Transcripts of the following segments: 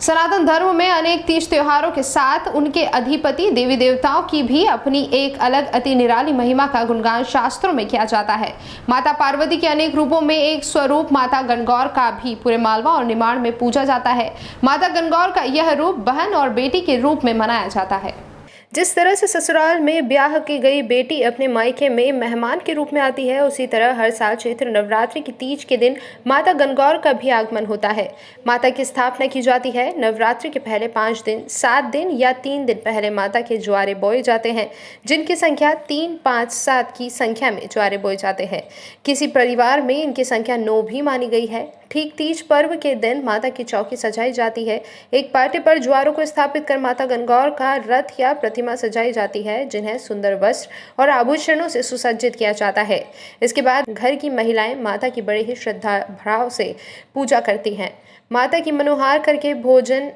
सनातन धर्म में अनेक तीज त्योहारों के साथ उनके अधिपति देवी देवताओं की भी अपनी एक अलग अति निराली महिमा का गुणगान शास्त्रों में किया जाता है। माता पार्वती के अनेक रूपों में एक स्वरूप माता गणगौर का भी पूरे मालवा और निमाड़ में पूजा जाता है। माता गणगौर का यह रूप बहन और बेटी के रूप में मनाया जाता है। जिस तरह से ससुराल में ब्याह की गई बेटी अपने मायके में मेहमान के रूप में आती है, उसी तरह हर साल चैत्र नवरात्रि की तीज के दिन माता गणगौर का भी आगमन होता है। माता की स्थापना की जाती है। नवरात्रि के पहले 5 दिन, 7 दिन या 3 दिन पहले माता के ज्वारे बोए जाते हैं, जिनकी संख्या 3, 5, 7 की संख्या में ज्वारे बोए जाते हैं। किसी परिवार में इनकी संख्या 9 भी मानी गई है। ठीक तीज पर्व के दिन माता की चौकी सजाई जाती है। एक पाटे पर ज्वारों को स्थापित कर माता गणगौर का रथ या प्रतिमा सजाई जाती है, जिन्हें सुंदर वस्त्र और आभूषणों से सुसज्जित किया जाता है। इसके बाद घर की महिलाएं माता की बड़े ही श्रद्धा भाव से पूजा करती हैं। माता की मनोहार करके भोजन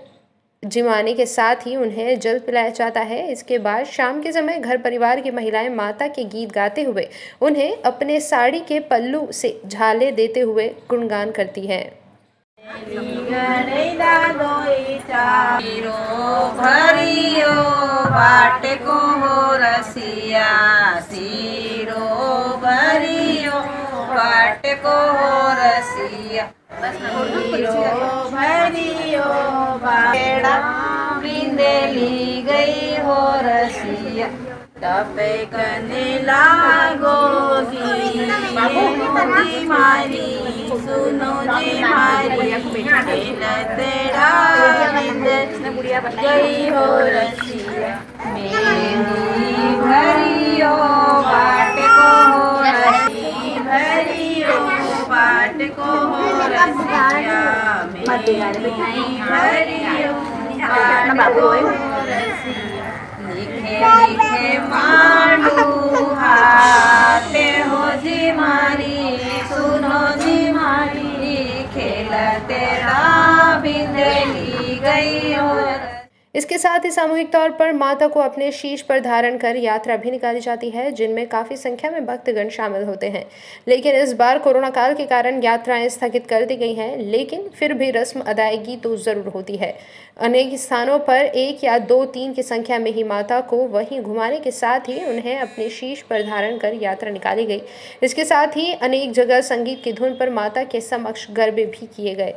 जिमाने के साथ ही उन्हें जल पिलाया जाता है। इसके बाद शाम के समय घर परिवार की महिलाएं माता के गीत गाते हुए उन्हें अपने साड़ी के पल्लू से झाले देते हुए गुणगान करती हैं। बिंदेली गई हो रसिया तपे कने लागोगी जी मारी सुनो जी मारी तेरा गई हो रसिया मेरी भरियो बाट को हो रसी भरियो बाट को हो रसिया मेरी भरियो लिखे लिखे मांडू हाथे हो जी मारी सुनो जी मारी खेलते बिंदेली गई हो। इसके साथ ही सामूहिक तौर पर माता को अपने शीश पर धारण कर यात्रा भी निकाली जाती है, जिनमें काफ़ी संख्या में भक्तगण शामिल होते हैं। लेकिन इस बार कोरोना काल के कारण यात्राएं स्थगित कर दी गई हैं, लेकिन फिर भी रस्म अदायगी तो ज़रूर होती है। अनेक स्थानों पर 1 या 2, 3 की संख्या में ही माता को वहीं घुमाने के साथ ही उन्हें अपने शीश पर धारण कर यात्रा निकाली गई। इसके साथ ही अनेक जगह संगीत की धुन पर माता के समक्ष गरबे भी किए गए।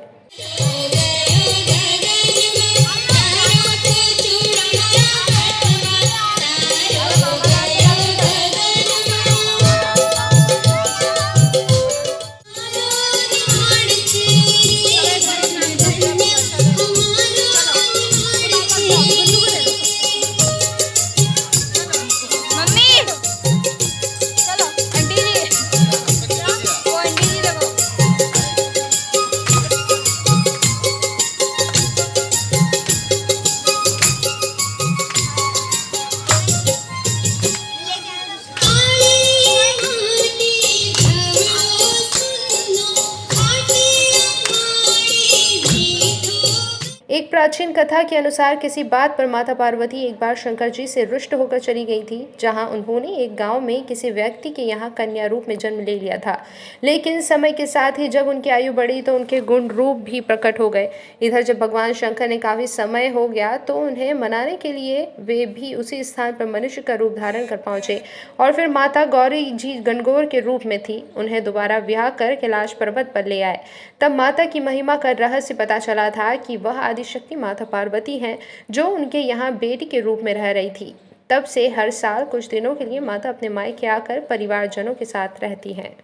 एक प्राचीन कथा के अनुसार किसी बात पर माता पार्वती एक बार शंकर जी से रुष्ट होकर चली गई थी, जहां उन्होंने एक गांव में किसी व्यक्ति के यहां कन्या रूप में जन्म ले लिया था। लेकिन समय के साथ ही जब उनकी आयु बढ़ी तो उनके गुण रूप भी प्रकट हो गए। इधर जब भगवान शंकर ने काफ़ी समय हो गया तो उन्हें मनाने के लिए वे भी उसी स्थान पर मनुष्य का रूप धारण कर पहुंचे और फिर माता गौरी जी गणगौर के रूप में थी। उन्हें दोबारा ब्याह कर कैलाश पर्वत पर ले आए। तब माता की महिमा का रहस्य पता चला था कि वह आदिशक्ति माता पार्वती हैं, जो उनके यहाँ बेटी के रूप में रह रही थी। तब से हर साल कुछ दिनों के लिए माता अपने मायके आकर परिवारजनों के साथ रहती हैं।